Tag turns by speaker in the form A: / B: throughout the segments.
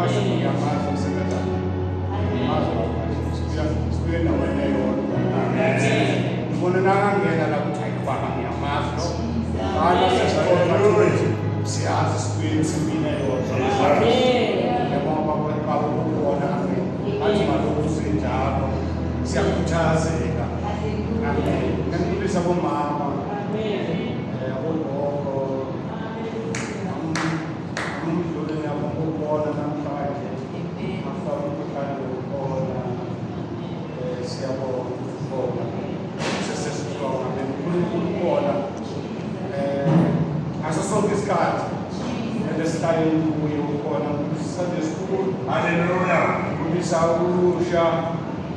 A: amashumi yamazwe asebenzayo. Sibuye ndaweni eyodwa. Ngibona nakangena la ukuthi ayikubanga ngiyamazi lo. Hhayi sesikhona ukuthi siyazi sibuye simine yodwa. Ngoba babona athi ngalokhu sinjalo siyakhuthazeka. Ngikhulisa bomama.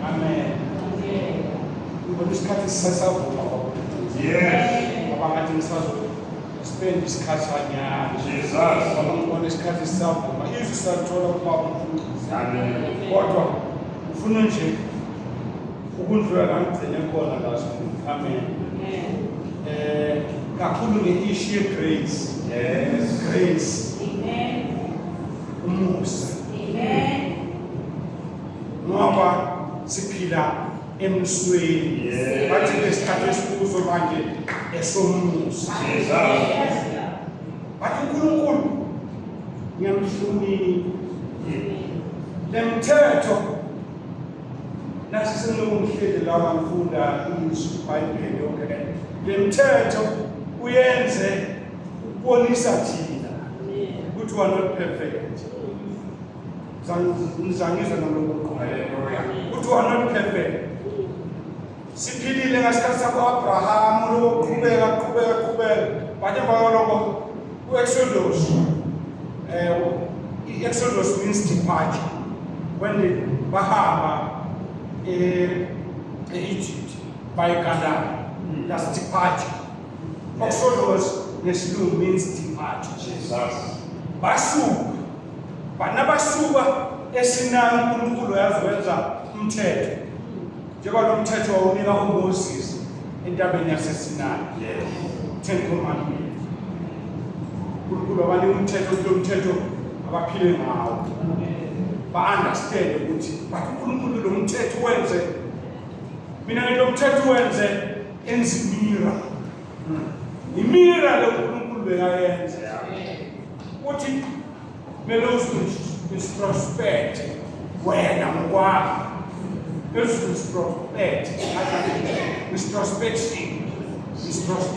A: Amen. Isikhathi sisavuma abangathi spend isikhathi sanyana ngibona isikhathi sisavuma izwi salithola kubaba uMfundisi. Kodwa ufuna nje ukundlula la ngigcine khona la sikhulu. Amen. Kakhulu nge-issue ye-grace. Grace. Umusa. Ngoba siphila emsweni. Bathi lesikhathi esikuso manje esomusa. Bathi uNkulunkulu ngiyamhlonipha. Le mthetho nasi sengumhleli la ngifunda izwi iBhayibheli yonke. Le mthetho uyenze ukubonisa thina ukuthi we are not perfect. Ngizangizwa nalokho. Ukuthi we are not perfect. Siphilile ngasikhathi sakwa-Abraham lokuqhubeka. Bathi emva u-Exodus. Exodus means departure. When bahamba Egypt by Canaan, that's departure. Exodus ngesilungu means departure. Basuka. Banabasuka eSinayi uNkulunkulu yazwenza umthetho. Njengoba lo mthetho wawunika uMoses entabeni yaseSinayi. Ten Commandments. uNkulunkulu wabanika umthetho abaphile ngawo. Ba-understand ukuthi uNkulunkulu lo mthetho wenze. Mina lo mthetho wenze enzimira. Imira lo uNkulunkulu bekayenza. Uthi mele uzintrospect wena ngokwakho.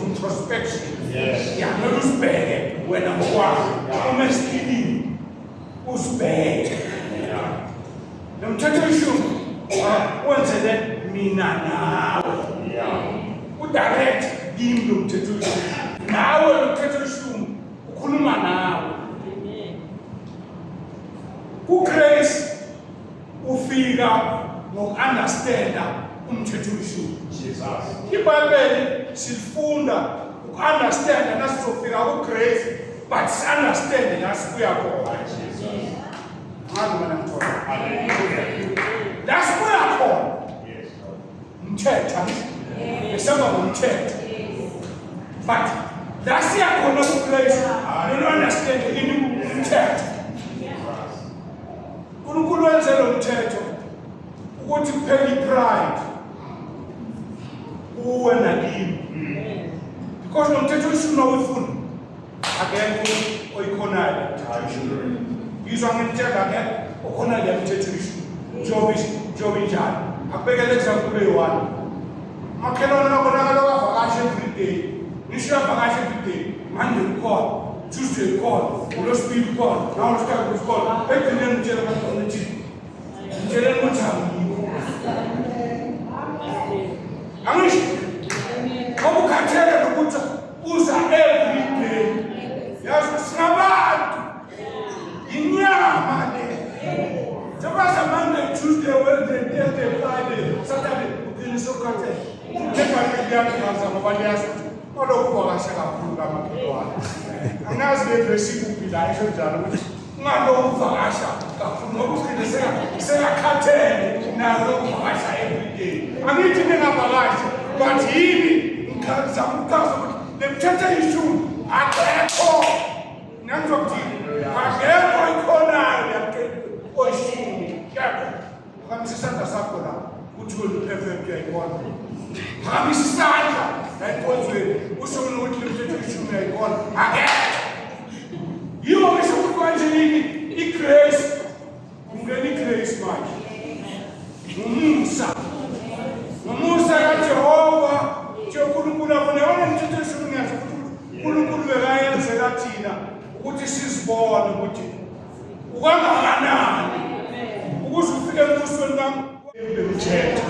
A: Introspection. Yeah, mele usibheke wena ngokwakho. Uma esiphilile usibheke. Lo mthetho ishumi wenzele mina nawe. Udirect kimi lo mthetho ishumi. Nawe lo mthetho ishumi ukhuluma nawe. Grace ufika ngoku-understanda umthetho weshumi. iBhayibheli silifunda uku-understanda nasizofika ku-grace, but si-understande nasibuya khona. Ngazi mina ngithola. Nasibuya khona umthetho esaba ngumthetho, but lasiya khona ku-grace nolu-understande ini umthetho. uNkulunkulu wenze lo mthetho ukuthi kuphele i-pride kuwe nakimi. Because lo mthetho usuna wefuna akekho oyikhonayo. Ngizwa ngitshela ke ukhona le mthetho Job njalo. Akubekele example eyi-1. Makhelwane abonakala wavakasha every day. Ngisho uyavakasha every day. Monday ukhona, Tuesday ukhona, uLwesibili ukhona, nawo ukhona. Ekugcineni ngitshela abantu ukuthi ngitshela ukuthi angisho ngoba ukhathele nokuthi uza every day. Yazi sinabantu inyama le. Jabaza Monday, Tuesday, Wednesday, Thursday, Friday, Saturday, uqinisa ukhathele. Lebhayibheli liyachaza ngoba liyazi olokuvakasha kakhulu kamakhelwane. Angazi le-verse kuphi la isho njalo ukuthi ungalokuvakasha kakhulu ngoba uqinisa sekakhathele nalo ukuvakasha every day. Angithi ningavakashi, but yini ngizama ukuchaza ukuthi le mthetho ishumi akekho. Nangizokuthi akekho ikhonayo yakhe. yayikhona. Phakamisa isandla la enkonzweni usho ukuthi imithetho yeshumi yayikhona akekho. Yiwo ngisho ukuthi kanjeni igrace ungena igrace manje. Umusa kaJehova uNkulunkulu afuna yona imithetho yeshumi ngiyazi ukuthi uNkulunkulu bekayenzela thina ukuthi sizibone ukuthi ukangakanani ukuze ufike embusweni kaMkhulu bemithetho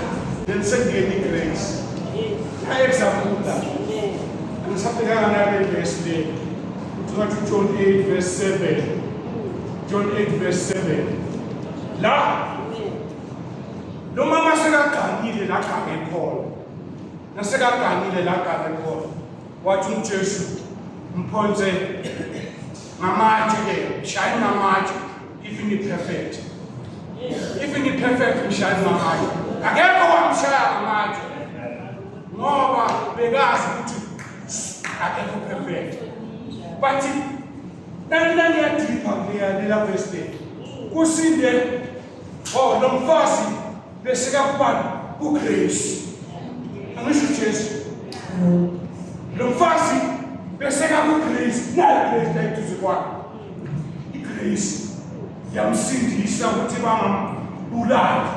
A: then sengena igrace. Example angisabhekanga nale verse le uthi John 8 verse 7. John 8 verse 7 la lo mama sekagangile la ganga ekhona nasekagangile la ganga ekhona wathi uJesu mphonse ngamatshe ke shaya ngamatshe even perfect mshaya ngamatshe akekho wamshaya ngamatshe ngoba bekazi ukuthi akekho perfect but nani yadipha ngeyalela verse kusinde lo mfazi bese kakubani uGrace angisho Jesu lo mfazi bese kakuGrace nayo Grace layituze kwakhe iGrace yamsindisa ukuthi bangambulali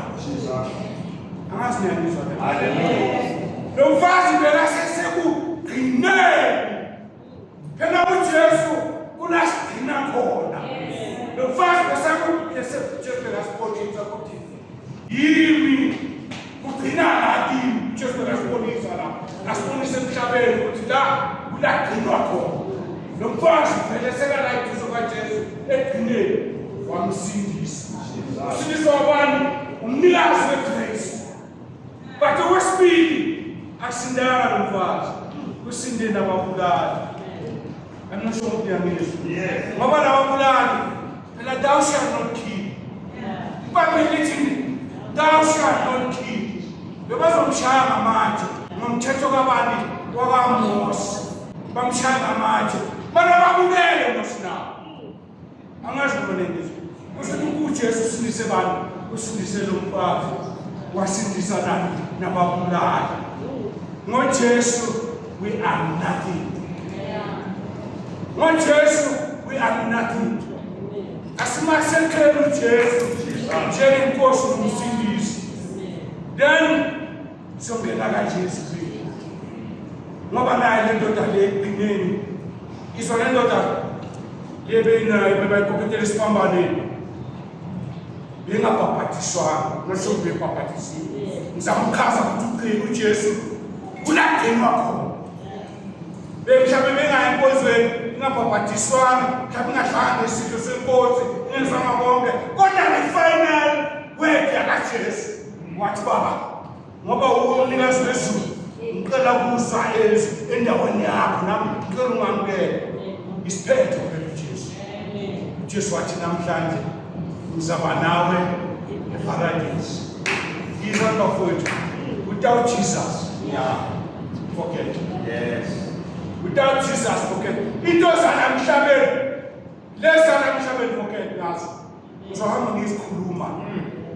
A: angazi niyangizwa le haleluya lo mfazi bekasesekugcine phela uJesu unasigcina khona lo mfazi Jesu bekaspotisa ukuthi yimi kugcina nakimi Jesu bekaspotisa la asibonise emhlabeni ukuthi la kulagcinwa khona lo mfazi phela sekalayituze kwaJesu egcineni wamsindisa usindisa wabani umnikazi weGrace but okwesibili asindanga lo mfazi usinde nababulali angisho ukuthi yangizwa ngoba nababulali phela thou shalt not kill iBhayibheli lithi thou shalt not kill bebazomshaya ngamatshe ngomthetho kabani wakaMose bamshaya ngamatshe mana babulele mosina angazi noma lengizwe usho uJesu usindise bani usindise lo mfazi wasindisa nababulali ngoJesu we are nothing ngoJesu we are nothing asimasekhele uJesu njengenkosi nomsindisi then songena kaJesu ngoba naye le ndoda le eqineni izona ndoda yebeyinayo bebayikhokhethela isiphambaneni bengabhabhatiswanga ngisho bebhabhatisiwe ngizamchaza ukuthi uJesu ulagcinwa khona mhlawumbe bengayi enkonzweni ngabhabhatiswanga mhlawumbe ngahlanga nesitho senkonzo ngenzanga konke kodwa ngefinal word yakaJesu wathi baba ngoba unikazi wezulu ngicela ukuzwa endaweni yakho nami ngicela ungamukele isiphetho kuJesu. uJesu wathi namhlanje ngizaba nawe eparadise. He's wonderful. Without Jesus, forget. Yes. Without Jesus, forget. Into zanamhlabeni lesanamhlabeni forget nazo. Uzohamba ngisikhuluma.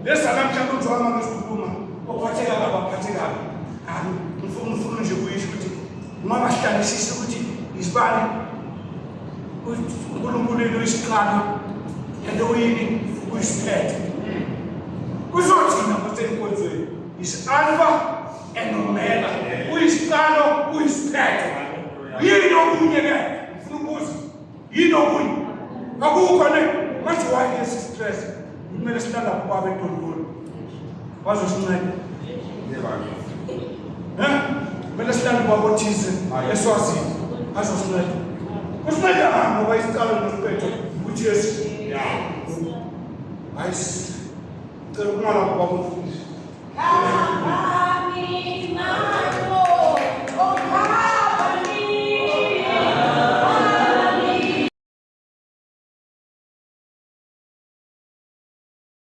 A: Lesanamhlabeni uzohamba ngisikhuluma. Ophatheka kabaphatheka. Ngifuna nje kuyisho ukuthi ngoba sihlanganisisa ukuthi isibani uNkulunkulu uyisiqala endoyini uyisiphethe. Kuzothina kusenkonzweni is Alpha and Omega. Uyisiqalo uyisiphethe. Yini okunye ke? Ngifuna ukubuza. Yini okunye? Akukho ne manje why is stress? Kumele silala kubabe eNtondolo. Bazosinceda. Kumele silala kubabe othize eSwazini. Azosinceda. Kusinceda ngoba isiqalo nesiphetho uJesu. Ayis. Terus malah bagus.